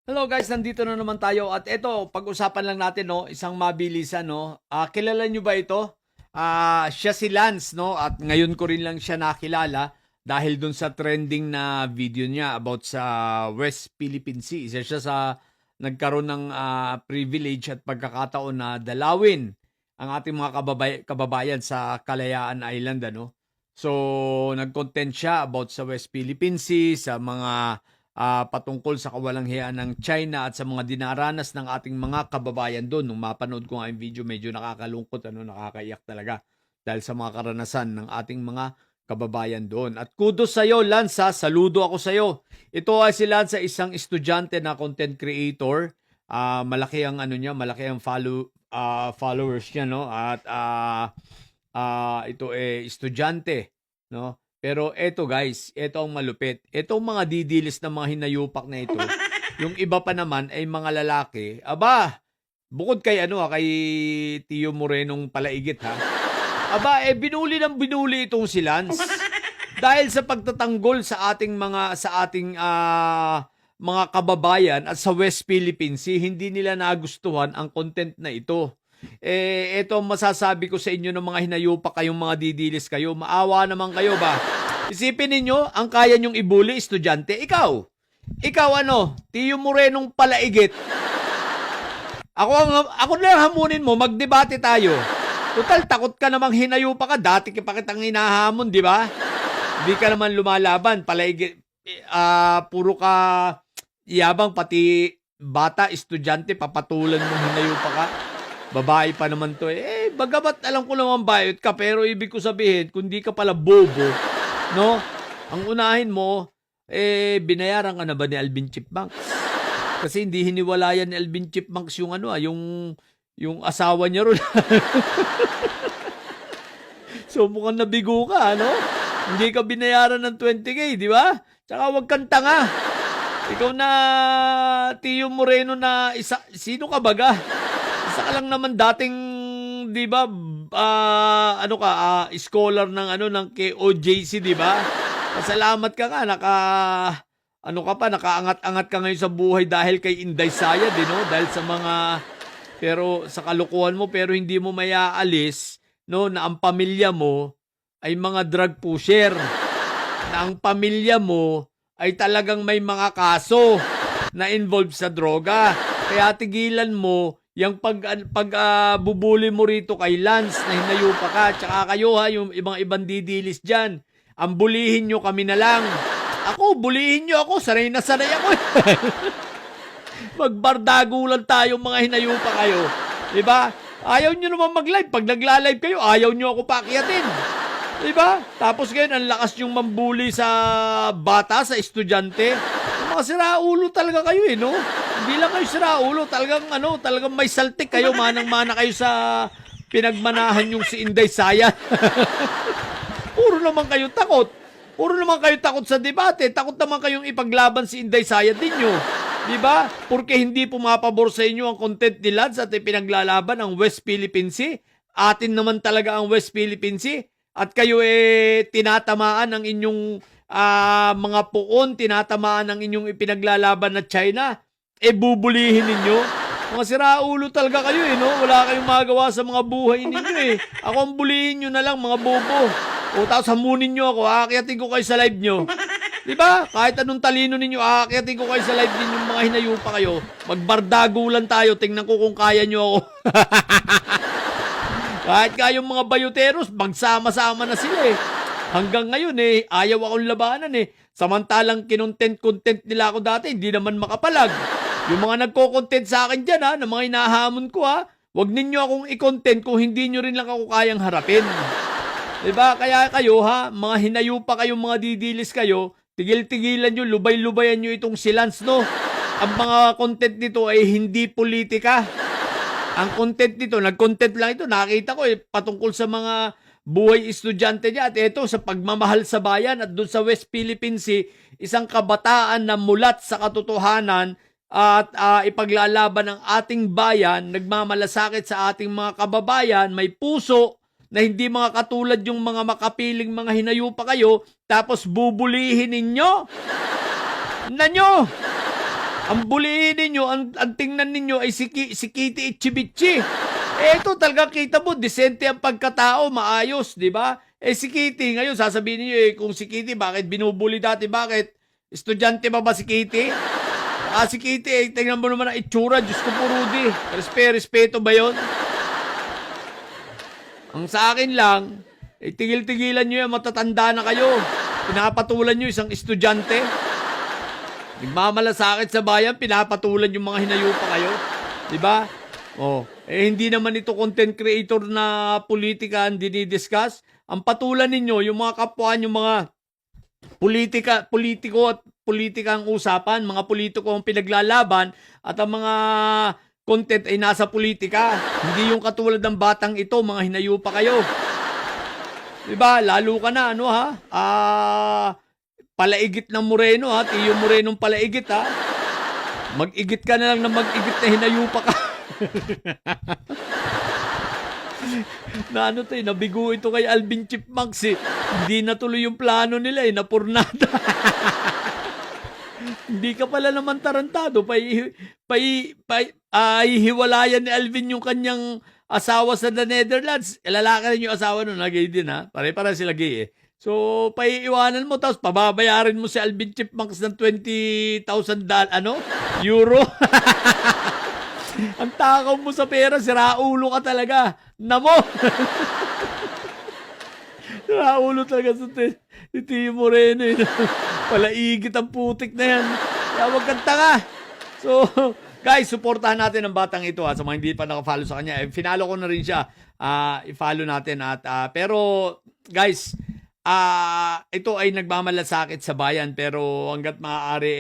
Hello guys, nandito na naman tayo at ito, pag-usapan lang natin no, isang mabilisan no. Kilala nyo ba ito? Siya si Lance no at ngayon ko rin lang siya nakilala dahil dun sa trending na video niya about sa West Philippine Sea. Isa siya sa nagkaroon ng privilege at pagkakataon na dalawin ang ating mga kababayan sa Kalayaan Island ano. So, nag-content siya about sa West Philippine Sea, sa mga patungkol sa kawalang-hiya ng China at sa mga dinaranas ng ating mga kababayan doon. Nung mapanood ko nga yung video, medyo nakakalungkot, nakakaiyak talaga dahil sa mga karanasan ng ating mga kababayan doon. At kudos sa iyo, Lance, saludo ako sa iyo. Ito ay si Lance, isang estudyante na content creator. Malaki ang malaki ang followers niya, no? At ito estudyante, no? Pero eto guys, eto ang malupit. Etong mga didilis na mga hinayupak na ito, yung iba pa naman ay mga lalaki. Aba, bukod kay kay Tio Morenong Palaigit ha. Aba, binuli ng binuli itong si Lance. Dahil sa pagtatanggol sa ating mga kababayan at sa West Philippine Sea, hindi nila nagustuhan ang content na ito. Ito masasabi ko sa inyo ng mga hinayupak kayong mga didilis kayo. Maawa naman kayo ba? Isipin ninyo, ang kaya nyong ibuli, estudyante, ikaw. Ikaw Tio Morenong Palaigit. Ako na hamunin mo, magdebate tayo. Total, takot ka namang hinayupak ka. Dati pa kitang hinahamon, di ba? Di ka naman lumalaban. Palaigit, puro ka yabang, pati bata, estudyante, papatulan mong hinayupak ka. Babae pa naman to bagamat alam ko naman bayot ka, pero ibig ko sabihin, kung di ka pala bobo, no? Ang unahin mo, binayaran ka na ba ni Alvin Chipmunks? Kasi hindi hiniwalayan ni Alvin Chipmunks yung yung asawa niya ron. So mukhang nabigo ka, no? Hindi ka binayaran ng 20K, di ba? Tsaka wag kang tanga. Ikaw na Tio Moreno na isa, sino ka baga? Isa ka lang naman dating, 'di ba? Scholar ng ng KOJC, 'di ba? Pasalamat ka nga nakaangat-angat ka ngayon sa buhay dahil kay Inday Sayad, no? Dahil sa pero sa kalukuhan mo pero hindi mo mayaalis, no, na ang pamilya mo ay mga drug pusher. Na ang pamilya mo ay talagang may mga kaso na involved sa droga. Kaya tigilan mo yung bubuli mo rito kay Lance na hinayupa ka. Tsaka kayo yung ibang didilis dyan. Ang bulihin nyo kami na lang. Ako, bulihin nyo ako. Sanay na sanay ako. Magbardago lang tayo mga hinayupa kayo. Diba? Ayaw nyo naman mag-live. Pag nagla-live kayo, ayaw nyo ako pakiatin. Diba? Tapos ngayon, ang lakas yung mambuli sa bata, sa estudyante. Mga siraulo talaga kayo no? Hindi lang kayo siraulo, talagang may saltik kayo, manang-mana kayo sa pinagmanahan yung si Inday Sayad. Puro naman kayo takot. Puro naman kayo takot sa debate. Takot naman kayong ipaglaban si Inday Sayad ninyo. Diba? Porque hindi pumapabor sa inyo ang content ni Lads at ipinaglalaban ang West Philippine Sea. Atin naman talaga ang West Philippine Sea. At kayo tinatamaan ang inyong mga puon, tinatamaan ang inyong ipinaglalaban na China, bubulihin ninyo. Mga siraulo talaga kayo no? Wala kayong magawa sa mga buhay ninyo Ako ang bulihin nyo na lang, mga bobo. O tapos hamunin nyo ako, aakyatin ko kayo sa live nyo. Diba? Kahit anong talino ninyo, aakyatin ko kayo sa live ninyo, mga hinayupa kayo. Magbardago lang tayo, tingnan ko kung kaya nyo ako. Kahit kayong mga bayuteros, magsama-sama na sila Hanggang ngayon ayaw akong labanan Samantalang kinontent-content nila ako dati, hindi naman makapalag. Yung mga nagko-content sa akin dyan na mga inahamon ko Huwag ninyo akong i-content kung hindi nyo rin lang ako kayang harapin. Diba? Kaya kayo mga hinayupa kayong mga didilis kayo, tigil-tigilan nyo, lubay-lubayan nyo itong si Lance, no? Ang mga content nito ay hindi politika. Ang content nito, nag-content lang ito, nakita ko patungkol sa mga buhay estudyante niya at ito sa pagmamahal sa bayan at doon sa West Philippine Sea, isang kabataan na mulat sa katotohanan at ipaglalaban ng ating bayan, nagmamalasakit sa ating mga kababayan, may puso na hindi mga katulad yung mga makapiling mga hinayupa kayo, tapos bubulihin ninyo. Nanyo! Ang bulihin ninyo, ang tingnan ninyo ay si Kitty Ichibichi. Ito talaga kita mo, disente ang pagkatao, maayos, di ba? Si Kitty, ngayon sasabihin niyo kung si Kitty, bakit binubuli dati, bakit? Estudyante ba si Kitty? Si Kitty, tingnan mo naman ang itsura, Diyos ko po, Rudy. Respeto ba yon? Ang sa akin lang, tigil-tigilan nyo yan, matatanda na kayo. Pinapatulan nyo isang estudyante. Nagmamalasakit sa bayan, pinapatulan yung mga hinayupa kayo. Diba? Hindi naman ito content creator na politika ang dinidiscuss. Ang patulan ninyo, yung mga kapwa yung mga politiko at politika ang usapan, mga politiko ang pinaglalaban at ang mga content ay nasa politika. Hindi yung katulad ng batang ito, mga hinayupa kayo. Diba? Lalo ka na, palaigit ng Moreno, Tiyo Morenong palaigit, Mag-igit ka na lang na mag-igit na hinayupa ka. Nabigo ito kay Alvin Chipmunks, Hindi natuloy yung plano nila, napurnada. Hindi ka pala naman tarantado. Hiwalayan ni Alvin yung kanyang asawa sa the Netherlands. Lalaki rin yung asawa nun, gay din, Pare-para sila gay, So, paiiwanan mo, tapos pababayarin mo si Alvin Chipmunks ng 20,000 euro. Ang takaw mo sa pera, siraulo ka talaga. Namo! Siraulo talaga sa Tiyo Moreno. Palaigit ang putik na yan. Kaya wag kang tanga. So, guys, supportahan natin ang batang ito, sa mga hindi pa nakafollow sa kanya. Finalo ko na rin siya. I-follow natin. Pero, guys, ito ay nagmamalasakit sa bayan, pero hangga't maaari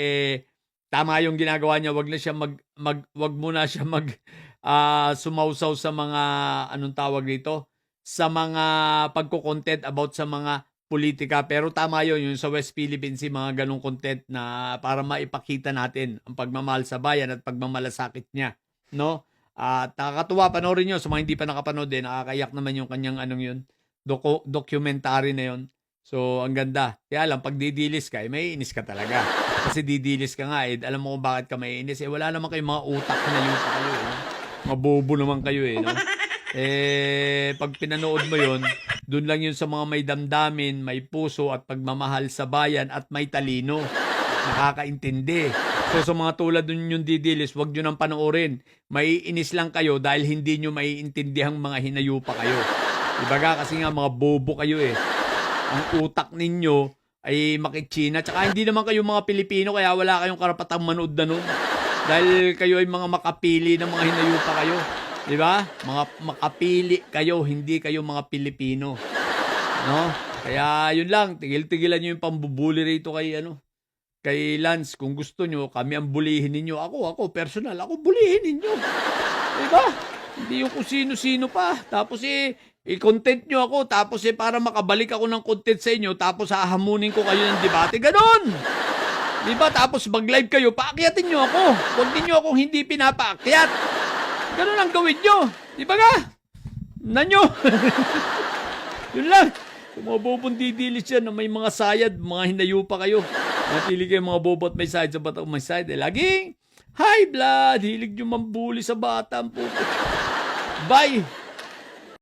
tama yung ginagawa niya. Wag na siya wag muna siya sumausaw sa mga anong tawag dito, sa mga pagko-content about sa mga politika. Pero tama yun, yung sa West Philippines, mga ganong content na para maipakita natin ang pagmamahal sa bayan at pagmamalasakit niya, no? At nakakatuwa, panoorin nyo sa mga hindi pa nakapanood nakakayak naman yung kanyang documentary na yun. So, ang ganda. Kaya lang, pag didilis ka, may inis ka talaga. Kasi didilis ka nga, alam mo kung bakit ka may inis. Wala naman kayong mga utak na yung pa kayo, Mabobo naman kayo, no? Pag pinanood mo yun, dun lang yun sa mga may damdamin, may puso at pagmamahal sa bayan at may talino. Nakakaintindi. So, sa mga tulad dun yung didilis, wag nyo nang panoorin. May inis lang kayo dahil hindi nyo maiintindihang mga hinayupa kayo. Ibaga kasi nga mga bobo kayo Ang utak ninyo ay makitsina. Tsaka hindi naman kayo mga Pilipino, kaya wala kayong karapatang manood na nun. Dahil kayo ay mga makapili ng mga hinayupa kayo. Di ba? Mga makapili kayo, hindi kayo mga Pilipino. No? Kaya yun lang, tigil-tigilan nyo yung pambubuli rito kay Lance. Kung gusto nyo, kami ang bulihin ninyo. Ako, personal, ako bulihin ninyo. Di ba? Hindi yung kung sino-sino pa. Tapos i-content nyo ako, tapos para makabalik ako ng content sa inyo, tapos hahamunin ko kayo ng debate. Ganon! Diba? Tapos mag-live kayo, paakyatin nyo ako. Huwag ninyo akong hindi pinapaakyat. Ganon ang gawin nyo. Diba nga? Nanyo. Yun lang. Yung mga bobong didilis yan na may mga sayad, mga hinayupa kayo. Natili kayo mga bobo at may sayad sa bata o may sayad. Laging high blood, hilig nyo mambuli sa bata. Bye!